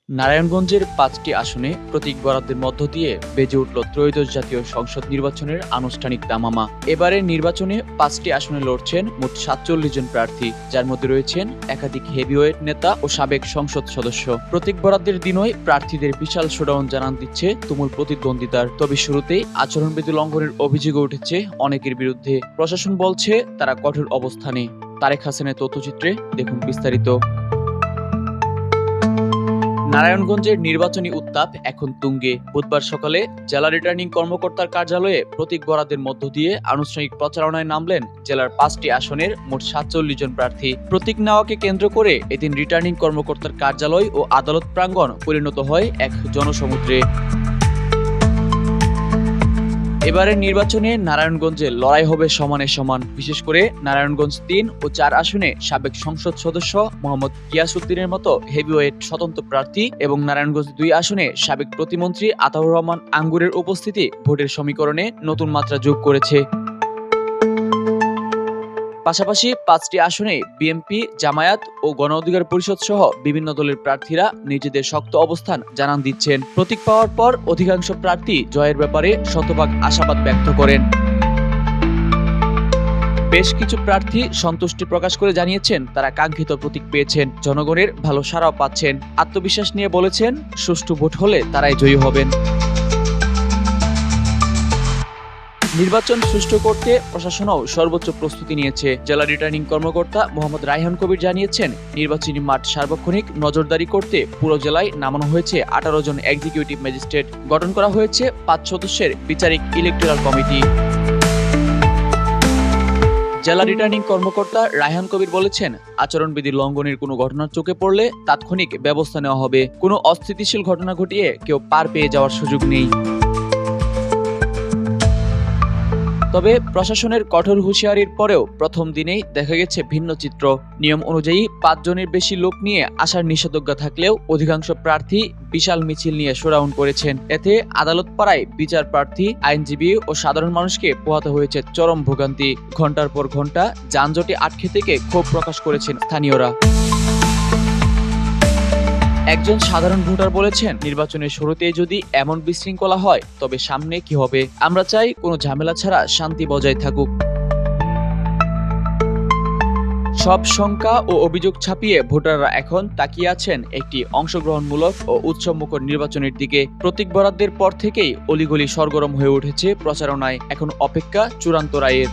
নারায়ণগঞ্জের ৫টি আসনে প্রতীক বরাদ্দের মধ্য দিয়ে বেজে উঠল ত্রয়োদশ জাতীয় সংসদ নির্বাচনের আনুষ্ঠানিক দামামা। এবারের নির্বাচনে ৫টি আসনে লড়ছেন মোট ৪৭ জন প্রার্থী, যার মধ্যে রয়েছেন একাধিক হেভিওয়েট নেতা ও সাবেক সংসদ সদস্য। প্রতীক বরাদ্দের দিনই প্রার্থীদের বিশাল শোডাউন জানান দিচ্ছে তুমুল প্রতিদ্বন্দ্বিতার। তবে শুরুতেই আচরণবিধি লঙ্ঘনের অভিযোগ উঠেছে অনেকের বিরুদ্ধে। প্রশাসন বলছে তারা কঠোর অবস্থানে। তারেক হাসানের তথ্যচিত্রে দেখুন বিস্তারিত। নারায়ণগঞ্জের নির্বাচনী উত্তাপ এখন তুঙ্গে। বুধবার সকালে জেলা রিটার্নিং কর্মকর্তার কার্যালয়ে প্রতীক বরাদ্দের মধ্য দিয়ে আনুষ্ঠানিক প্রচারণায় নামলেন জেলার ৫টি আসনের মোট ৪৭ জন প্রার্থী। প্রতীক নেওয়াকে কেন্দ্র করে এদিন রিটার্নিং কর্মকর্তার কার্যালয় ও আদালত প্রাঙ্গণ পরিণত হয় এক জনসমুদ্রে। এবারের নির্বাচনে নারায়ণগঞ্জে লড়াই হবে সমানে সমান। বিশেষ করে নারায়ণগঞ্জ ৩ ও ৪ আসনে সাবেক সংসদ সদস্য মোহাম্মদ গিয়াসউদ্দিনের মতো হেভিওয়েট স্বতন্ত্র প্রার্থী এবং নারায়ণগঞ্জ ২ আসনে সাবেক প্রতিমন্ত্রী আতাউর রহমান আঙ্গুরের উপস্থিতি ভোটের সমীকরণে নতুন মাত্রা যোগ করেছে। পাশাপাশি ৫টি আসনে বিএনপি, জামায়াত ও গণ অধিকার পরিষদ সহ বিভিন্ন দলের প্রার্থীরা নিজেদের শক্ত অবস্থান জানান দিচ্ছেন। প্রতীক পাওয়ার পর অধিকাংশ প্রার্থী জয়ের ব্যাপারে শতভাগ আশাবাদ ব্যক্ত করেন। বেশ কিছু প্রার্থী সন্তুষ্টি প্রকাশ করে জানিয়েছেন তারা কাঙ্ক্ষিত প্রতীক পেয়েছেন, জনগণের ভালো সাড়াও পাচ্ছেন। আত্মবিশ্বাস নিয়ে বলেছেন সুষ্ঠু ভোট হলে তারাই জয়ী হবেন। নির্বাচন সুষ্ঠু করতে প্রশাসনও সর্বোচ্চ প্রস্তুতি নিয়েছে। জেলা রিটার্নিং কর্মকর্তা মোহাম্মদ রায়হান কবির জানিয়েছেন, নির্বাচনী মাঠ সার্বক্ষণিক নজরদারি করতে পুরো জেলায় নামানো হয়েছে ১৮ জন এক্সিকিউটিভ ম্যাজিস্ট্রেট। গঠন করা হয়েছে ৫ সদস্যের বিচারিক ইলেকটোরাল কমিটি। জেলা রিটার্নিং কর্মকর্তা রায়হান কবির বলেছেন, আচরণবিধি লঙ্ঘনের কোনো ঘটনা চোখে পড়লে তাৎক্ষণিক ব্যবস্থা নেওয়া হবে। কোনো অস্থিতিশীল ঘটনা ঘটিয়ে কেউ পার পেয়ে যাওয়ার সুযোগ নেই। তবে প্রশাসনের কঠোর হুঁশিয়ারির পরেও প্রথম দিনেই দেখা গেছে ভিন্ন চিত্র। নিয়ম অনুযায়ী ৫ জনের বেশি লোক নিয়ে আসার নিষেধাজ্ঞা থাকলেও অধিকাংশ প্রার্থী বিশাল মিছিল নিয়ে শোডাউন করেছেন। এতে আদালত পাড়ায় বিচার প্রার্থী, আইনজীবী ও সাধারণ মানুষকে পোহাতে হয়েছে চরম ভোগান্তি। ঘন্টার পর ঘন্টা যানজটে আটকে থেকে ক্ষোভ প্রকাশ করেছেন স্থানীয়রা। একজন সাধারণ ভোটার বলেছেন, নির্বাচনের শুরুতেই যদি এমন বিশৃঙ্খলা হয় তবে সামনে কি হবে? আমরা চাই কোনো ঝামেলা ছাড়া শান্তি বজায় থাকুক। সব শঙ্কা ও অভিযোগ ছাপিয়ে ভোটাররা এখন তাকিয়ে আছেন একটি অংশগ্রহণমূলক ও উৎসবমুখর নির্বাচনের দিকে। প্রতীক বরাদ্দের পর থেকেই অলিগলি সরগরম হয়ে উঠেছে প্রচারণায়। এখন অপেক্ষা চূড়ান্ত রায়ের।